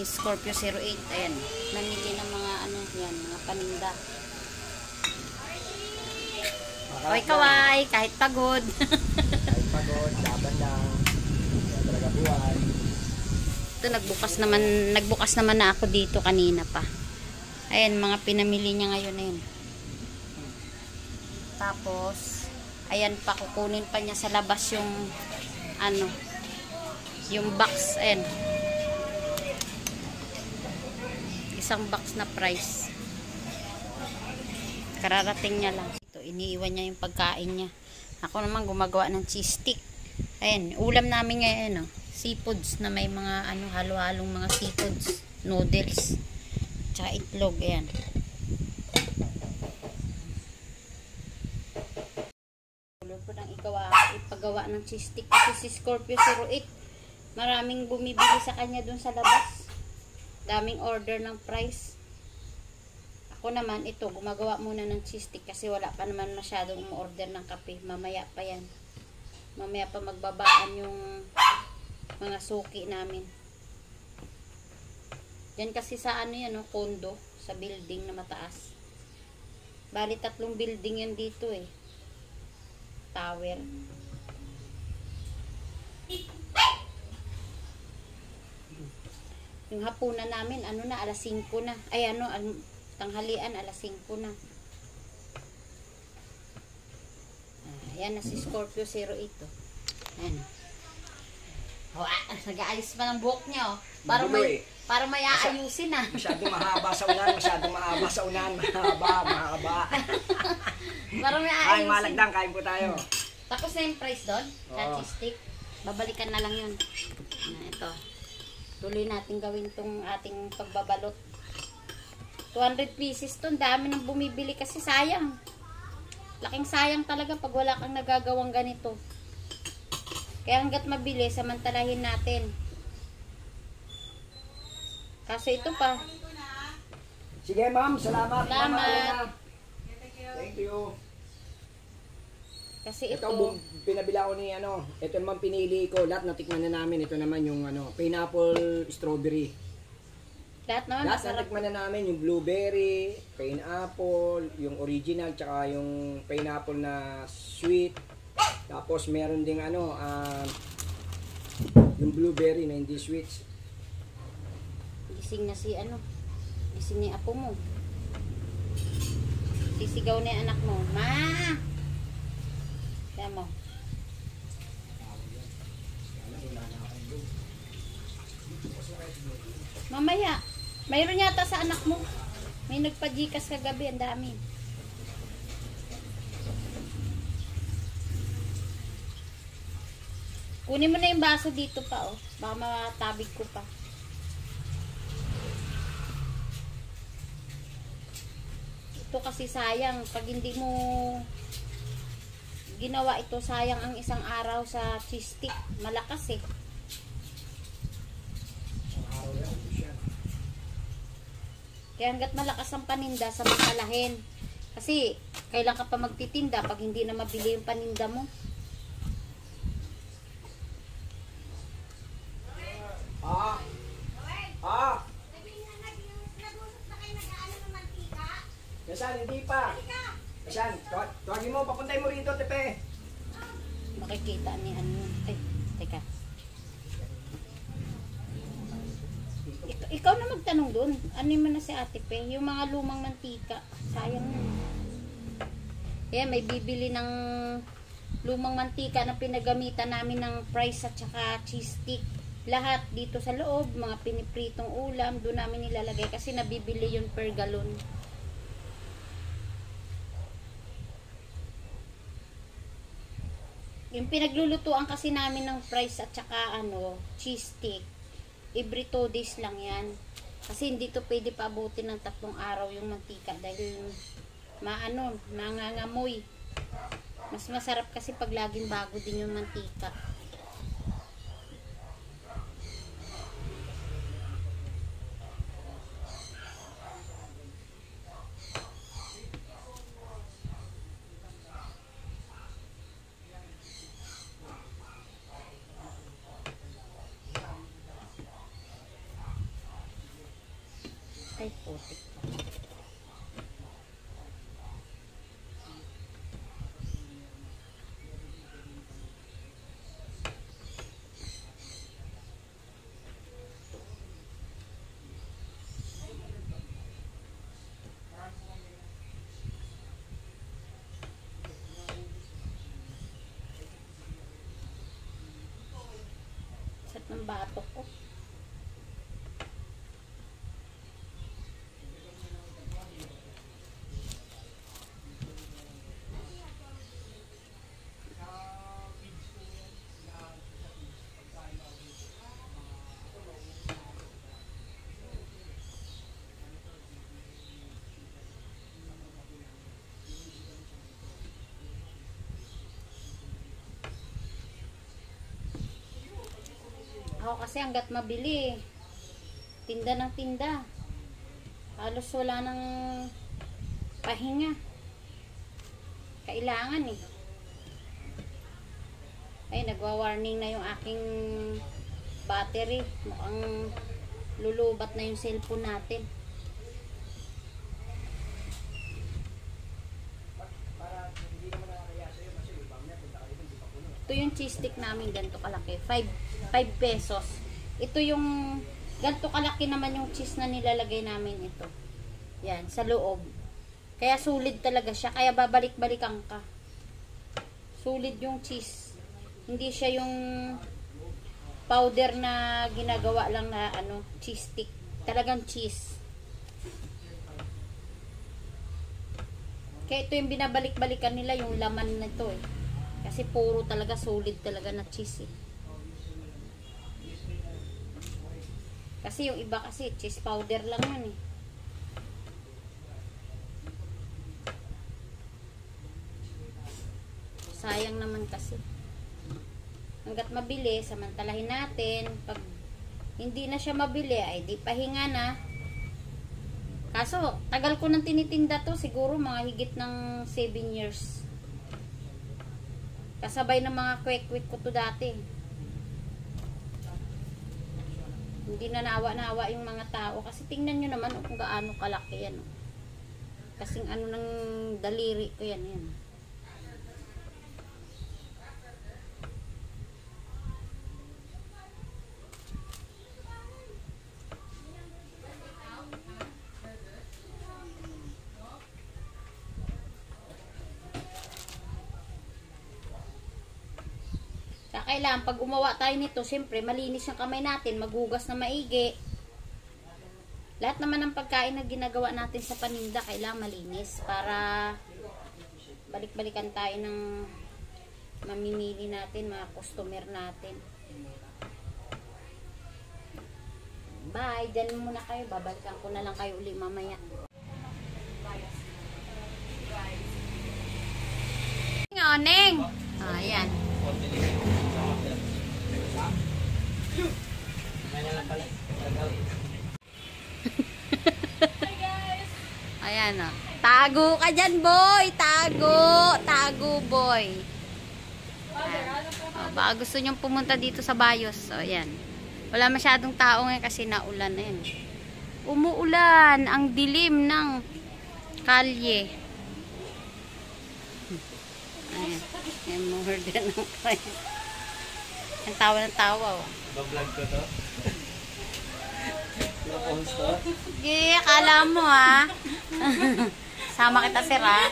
Scorpio 08. Ayan. Namili ng mga ano yan, mga paninda. Kaway-kaway, kahit pagod. Kahit pagod, laban lang. Kaya talaga buhay. Ito, nagbukas naman na ako dito kanina pa. Ayan, mga pinamili niya ngayon na yun. Tapos, ayan pa, kukunin pa niya sa labas yung ano, yung box. Ayan. Isang box na price. Kararating niya lang. Ito, iniiwan niya yung pagkain niya. Ako naman gumagawa ng cheese stick. Ayan, ulam namin ngayon, seafoods na may mga ano, halo-halong mga seafoods, noodles, tsaka itlog. Ayan. Ko nang ipagawa ng cheese stick kasi si Scorpio 08, maraming bumibili sa kanya dun sa labas. Daming order ng price. Ako naman, ito, gumagawa muna ng cheese stick kasi wala pa naman masyadong umorder ng kape. Mamaya pa yan. Mamaya pa magbabaan yung mga suki namin. Yan kasi sa ano yan, condo, sa building na mataas. Bali 3 building yan dito tower. Yung hapunan namin, ano na, alas 5 na. Ay, ano, tanghalian, alas 5 na. Ayan na si Scorpio 08. Ayan. Nag-aayos pa ng buhok niya, Para may aayusin, Masyadong mahaba sa unan, mahaba. Para may aayusin. Ay, malagdang, kain po tayo. Tapos na yung price doon, sa cheese stick. Babalikan na lang yun. Ito. Tuloy natin gawin tong ating pagbabalot. 200 pieces to. Dami nang bumibili kasi sayang. Laking sayang talaga pag wala kang nagagawang ganito. Kaya hanggat mabili, samantalahin natin. Kasi ito pa. Sige ma'am, salamat. Salamat. Thank you. Kasi ito pinabila ko ni ito naman pinili ko, lahat natikman na namin. Ito naman yung pineapple strawberry. Lahat natikman na namin, yung blueberry, pineapple, yung original, tsaka yung pineapple na sweet. Tapos meron ding yung blueberry na hindi sweet. Gising na gising ni apo mo. Sisigaw na yung anak mo, Ma! Kaya mo. Mamaya, mayroon yata sa anak mo. May nagpa-Gcash kagabi, ang dami. Kunin mo na yung baso dito pa, Baka matabig ko pa. Ito kasi sayang. Pag hindi mo ginawa ito, sayang ang isang araw sa cheese stick. Malakas Kaya hanggat malakas ang paninda, samantalahin. Kasi, kailan ka pa magtitinda pag hindi na mabili yung paninda mo? Yasan, hindi pa. Yasan, tuwagin mo, papuntay mo rito, Tepe. Makikita ni teka. Ikaw na magtanong doon. Ano mo na si Ate Pe? Yung mga lumang mantika. Sayang na. Kaya may bibili ng lumang mantika na pinagamitan namin ng fries at saka cheese stick. Lahat dito sa loob, mga pinipritong ulam, doon namin nilalagay kasi nabibili yun per galon. Yung pinaglulutuan kasi namin ng fries at saka cheese stick, every 2 days lang yan. Kasi hindi to pwede paabutin ng 3 araw yung mantika dahil nangangamoy. Mas masarap kasi pag laging bago din yung mantika. Ay, putik. Sat ng batok ko. Ako kasi hanggat mabili, tinda ng tinda. Halos wala nang pahinga. Kailangan eh. Ay, nagwa-warning na yung aking battery. Mukhang lulubat na yung cellphone natin. Ito yung cheese stick namin, ganito kalaki. 5 pesos. Ito yung ganito kalaki naman yung cheese na nilalagay namin ito. Yan, sa loob. Kaya sulit talaga siya. Kaya babalik-balikan ka. Sulit yung cheese. Hindi siya yung powder na ginagawa lang na ano, cheese stick. Talagang cheese. Kaya ito yung binabalik-balikan nila, yung laman nito eh. Kasi puro talaga, solid talaga na cheese eh. Kasi yung iba kasi, cheese powder lang yun eh. Sayang naman kasi. Hanggat mabili, samantalahin natin. Pag hindi na siya mabili, ay di pahinga na. Kaso, tagal ko nang tinitinda to. Siguro mga higit ng 7 years. Kasabay ng mga kwek-kwek ko to dati. Hindi na naawa yung mga tao. Kasi tingnan nyo naman kung gaano kalaki yan. Kasing ano ng daliri ko yan. Yan. Kailangan pag gumawa tayo nito, siyempre malinis yung kamay natin, maghugas na maigi. Lahat naman ng pagkain na ginagawa natin sa paninda, kailangan malinis para balik-balikan tayo ng mamimili natin, mga customer natin. Bye, dyan muna kayo, babalikan ko na lang kayo uli mamaya. Neng! Ayan. Ayan o. Tago ka dyan, boy. Tago, boy. O, baka gusto nyong pumunta dito sa Bayos. O, ayan. Wala masyadong tao ngayon kasi naulan na yan. Umuulan. Ang dilim ng kalye. Ayan. Ayan, more than ang price. Ang tawa ng tawa, o. Ba-vlog ko to? Na-post to? Sige, akala mo ha. Sama kita, sir ha.